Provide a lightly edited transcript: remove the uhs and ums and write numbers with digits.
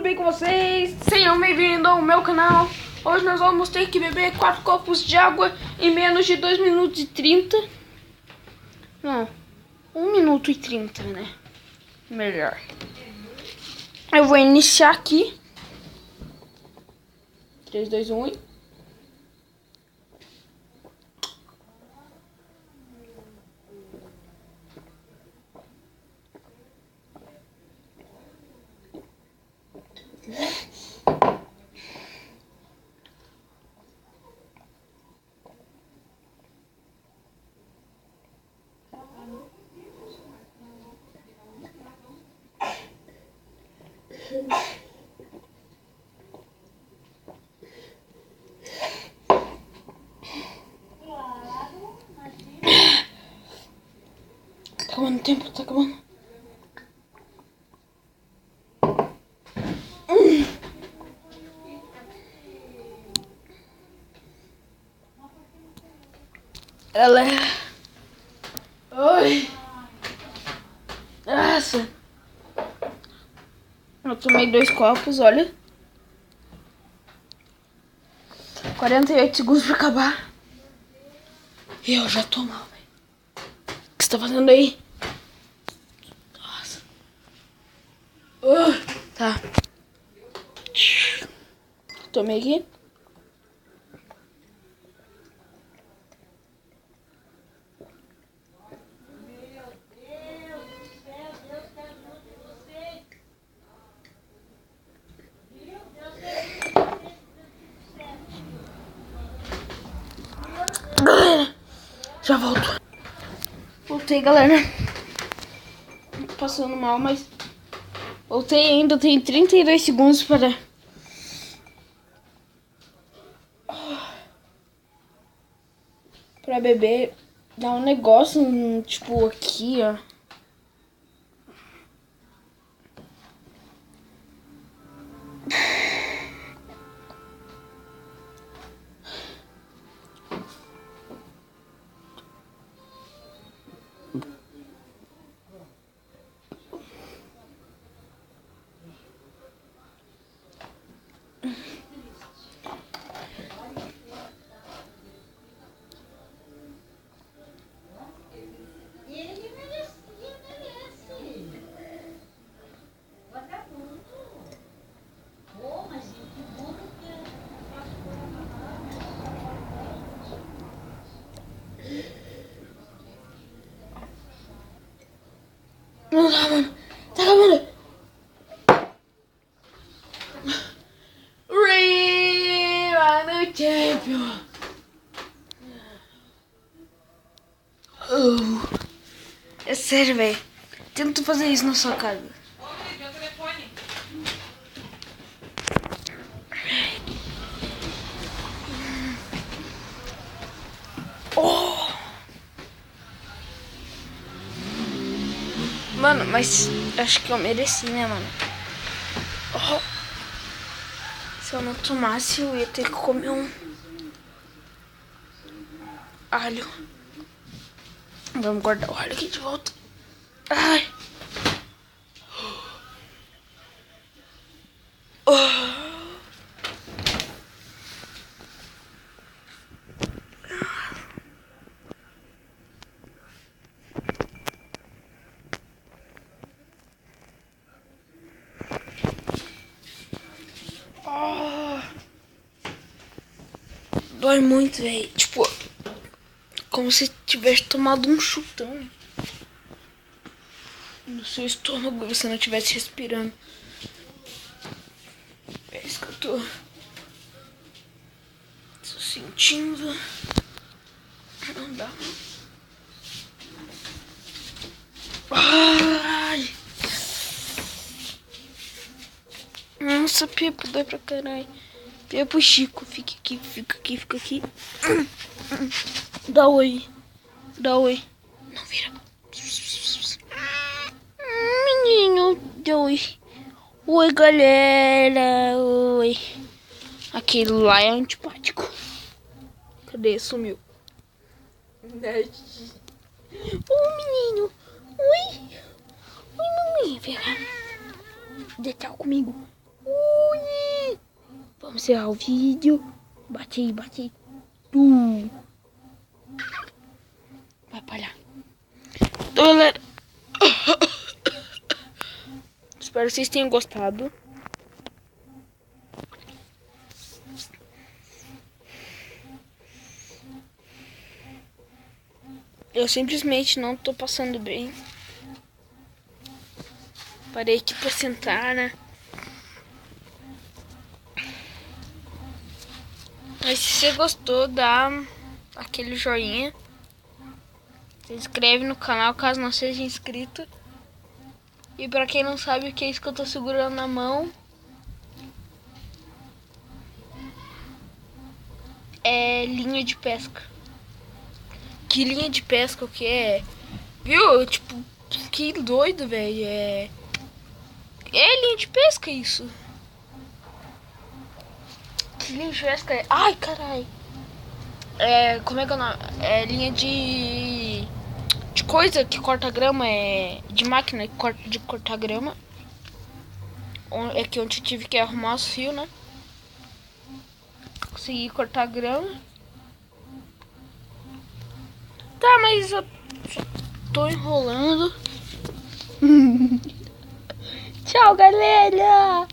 bem com vocês? Sejam bem-vindos ao meu canal. Hoje nós vamos ter que beber 4 copos de água em menos de 2 minutos e 30. Não, 1 minuto e 30, né? Melhor. Eu vou iniciar aqui. 3, 2, 1 e... Tá acabando o tempo, tá acabando. Ela é... Oi. Nossa. Eu tomei 2 copos, olha. 48 segundos pra acabar. E eu já tô mal, velho. O que você tá fazendo aí? Nossa. Tá. Tomei aqui. Já volto. Voltei, galera. Passando mal, mas voltei ainda. Tem 32 segundos para beber. Dá um negócio, tipo, aqui, ó. Não dá, mano. Tá acabando. Run the champion. É sério, velho. Tenta fazer isso na sua casa. Oh! Mano, mas acho que eu mereci, né, mano? Oh. Se eu não tomasse, eu ia ter que comer um alho. Vamos guardar o alho aqui de volta. Ai. Oh. Dói muito, velho. Tipo, como se tivesse tomado um chutão no seu estômago e você não estivesse respirando. É isso que eu tô sentindo. Não dá. Ai. Nossa, Pepo, dói pra caralho. Pepo, Chico, fica aqui, fica aqui, fica aqui. Dá oi. Dá oi. Não vira. Menino, dá oi. Oi, galera. Oi. Aquele lá é antipático. Cadê? Sumiu. Menino. Oi. Oi, mamãe. Vem cá. Dê tchau comigo. Vamos encerrar o vídeo. Bate aí, bate aí. Vai pra lá. Então, galera. Espero que vocês tenham gostado. Eu simplesmente não tô passando bem. Parei aqui pra sentar, né? Mas se você gostou, dá aquele joinha. Se inscreve no canal caso não seja inscrito. E pra quem não sabe o que é isso que eu tô segurando na mão, é linha de pesca. Que linha de pesca o que é? Viu? Tipo, que doido, velho. É linha de pesca isso. Que linha de pesca é? Ai, caralho. Como é que é o nome? É linha de coisa que corta grama, de máquina de cortar grama. É que onde eu tive que arrumar os fios, né? Consegui cortar grama. Tá, mas eu tô enrolando. Tchau, galera!